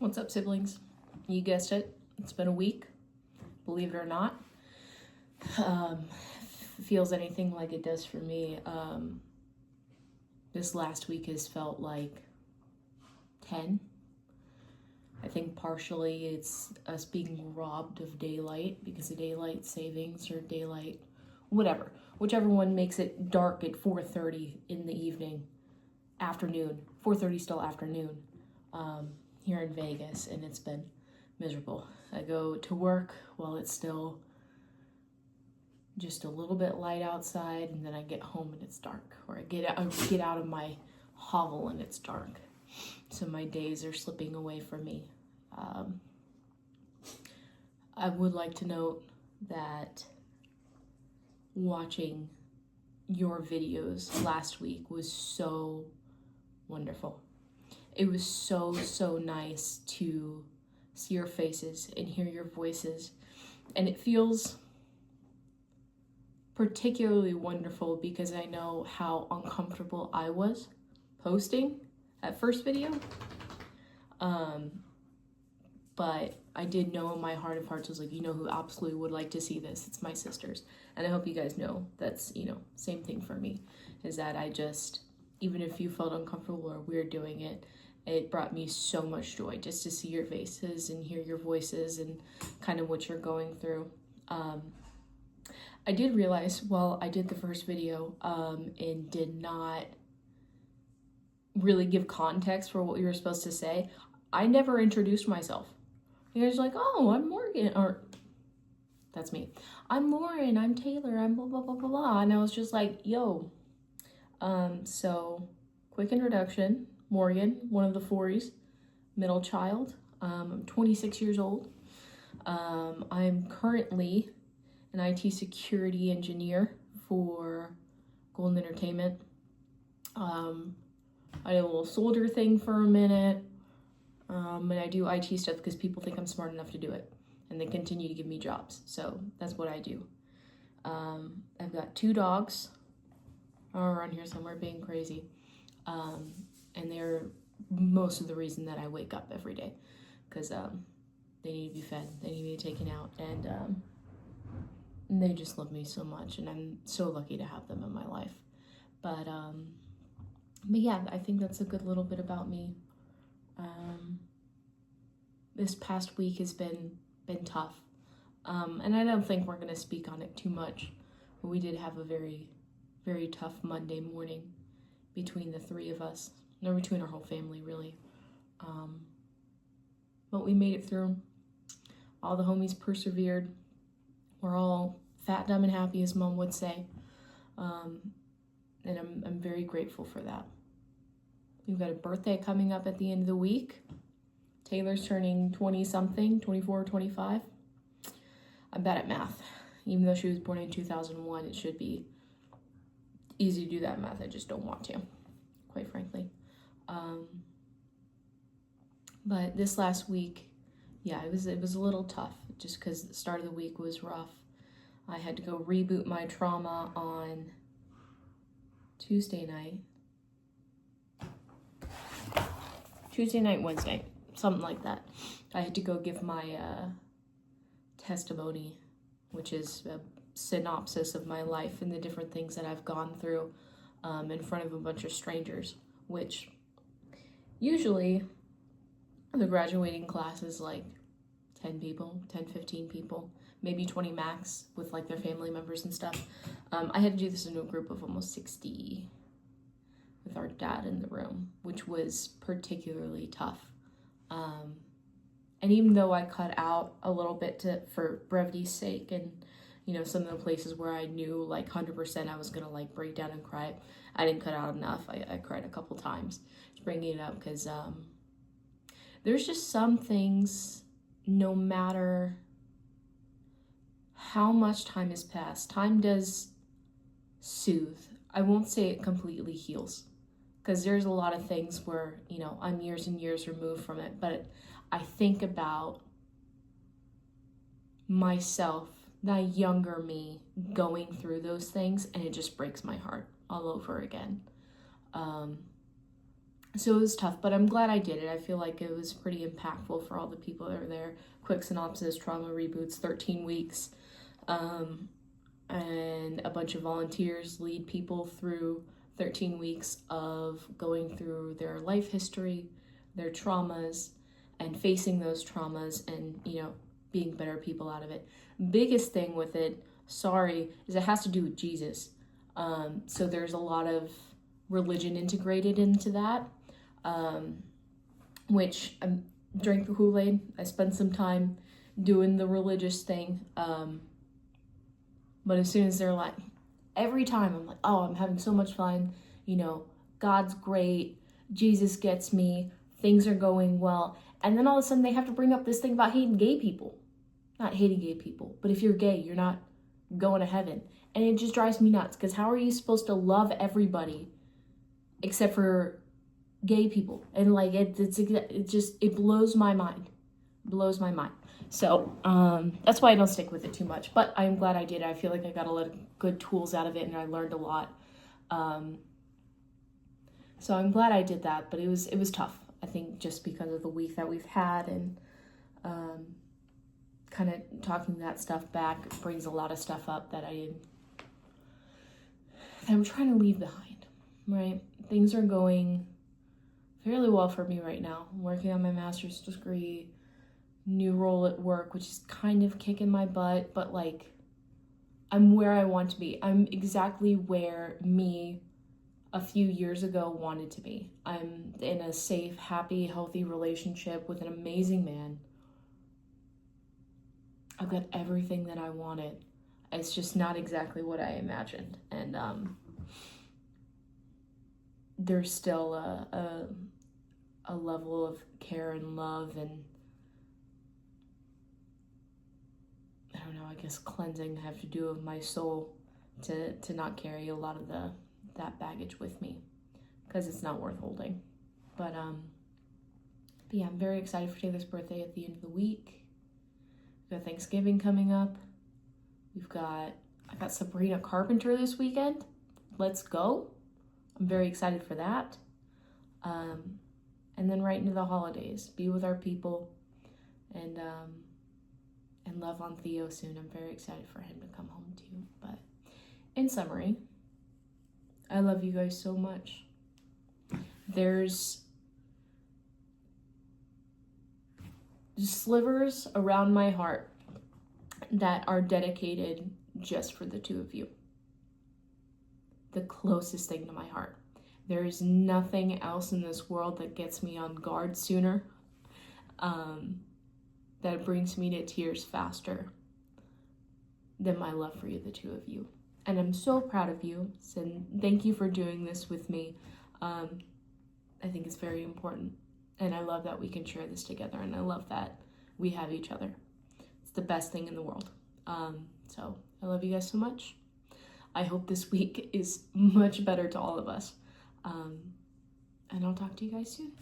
What's up, siblings? You guessed it. It's been a week, believe it or not. Feels anything like it does for me. This last week has felt like 10. I think partially it's us being robbed of daylight because of daylight savings or daylight, whatever. Whichever one makes it dark at 4:30 in the evening, afternoon. 4:30 still afternoon. Here in Vegas, and it's been miserable. I go to work while it's still just a little bit light outside, and then I get home and it's dark, or I get out of my hovel and it's dark. So my days are slipping away from me. I would like to note that watching your videos last week was so wonderful. It was so nice to see your faces and hear your voices. And it feels particularly wonderful because I know how uncomfortable I was posting that first video. But I did know in my heart of hearts, I was like, you know who absolutely would like to see this? It's my sisters. And I hope you guys know that's, same thing for me, is that I just, even if you felt uncomfortable or weird doing it, it brought me so much joy just to see your faces and hear your voices and kind of what you're going through. I did realize while I did the first video and did not really give context for what we were supposed to say, I never introduced myself. You guys are like, oh, I'm Morgan, or that's me. I'm Lauren, I'm Taylor, I'm blah, blah, blah, blah, blah. And I was just like, yo. So quick introduction. Morgan, one of the Fories, middle child. I'm 26 years old. I'm currently an IT security engineer for Golden Entertainment. I did a little soldier thing for a minute. And I do IT stuff because people think I'm smart enough to do it. And they continue to give me jobs. So that's what I do. I've got 2 dogs around here somewhere being crazy. And they're most of the reason that I wake up every day, because they need to be fed, they need to be taken out, and they just love me so much, and I'm so lucky to have them in my life. But yeah, I think that's a good little bit about me. This past week has been tough, and I don't think we're gonna speak on it too much, but we did have a very, very tough Monday morning between the 3 of us. No, between our whole family, really. But we made it through. All the homies persevered. We're all fat, dumb, and happy, as Mom would say. And I'm very grateful for that. We've got a birthday coming up at the end of the week. Taylor's turning 20-something, 24 or 25. I'm bad at math. Even though she was born in 2001, it should be easy to do that math. I just don't want to, quite frankly. But this last week, yeah, it was a little tough just because the start of the week was rough. I had to go reboot my trauma on Tuesday night, Wednesday, something like that. I had to go give my testimony, which is a synopsis of my life and the different things that I've gone through in front of a bunch of strangers, which usually the graduating class is like 10 people, 10, 15 people, maybe 20 max with like their family members and stuff. I had to do this in a group of almost 60 with our dad in the room, which was particularly tough. And even though I cut out a little bit for brevity's sake, and some of the places where I knew like 100% I was gonna like break down and cry, I didn't cut out enough. I cried a couple times. Just bringing it up because there's just some things, no matter how much time has passed, time does soothe. I won't say it completely heals, because there's a lot of things where, I'm years and years removed from it, but I think about myself, that younger me, going through those things, and it just breaks my heart all over again. So it was tough, but I'm glad I did it. I feel like it was pretty impactful for all the people that were there. Quick synopsis: trauma reboots, 13 weeks, and a bunch of volunteers lead people through 13 weeks of going through their life history, their traumas, and facing those traumas, and being better people out of it. Biggest thing with it, sorry, is it has to do with Jesus. So there's a lot of religion integrated into that, which I drank the Kool-Aid. I spent some time doing the religious thing, but as soon as they're like, every time I'm like, oh, I'm having so much fun, God's great, Jesus gets me, things are going well, and then all of a sudden they have to bring up this thing about hating gay people. Not hating gay people, but if you're gay, you're not going to heaven. And it just drives me nuts, because how are you supposed to love everybody except for gay people? And like it blows my mind. Blows my mind. So that's why I don't stick with it too much. But I'm glad I did. I feel like I got a lot of good tools out of it, and I learned a lot. So I'm glad I did that. But it was tough. I think just because of the week that we've had, and kind of talking that stuff back brings a lot of stuff up that I'm trying to leave behind, right? Things are going fairly well for me right now. I'm working on my master's degree, new role at work, which is kind of kicking my butt, but like, I'm where I want to be. I'm exactly where me a few years ago wanted to be. I'm in a safe, happy, healthy relationship with an amazing man. I've got everything that I wanted. It's just not exactly what I imagined. And there's still a level of care and love, and I don't know, I guess cleansing I have to do of my soul to not carry a lot of that baggage with me, because it's not worth holding. But yeah, I'm very excited for Taylor's birthday at the end of the week. We've got Thanksgiving coming up. I got Sabrina Carpenter this weekend. Let's go. I'm very excited for that. And then right into the holidays, be with our people, and love on Theo soon. I'm very excited for him to come home too. But in summary, I love you guys so much. There's slivers around my heart that are dedicated just for the two of you. The closest thing to my heart. There is nothing else in this world that gets me on guard sooner, that brings me to tears faster than my love for you, the two of you. And I'm so proud of you. So thank you for doing this with me. I think it's very important. And I love that we can share this together. And I love that we have each other. It's the best thing in the world. So I love you guys so much. I hope this week is much better to all of us. And I'll talk to you guys soon.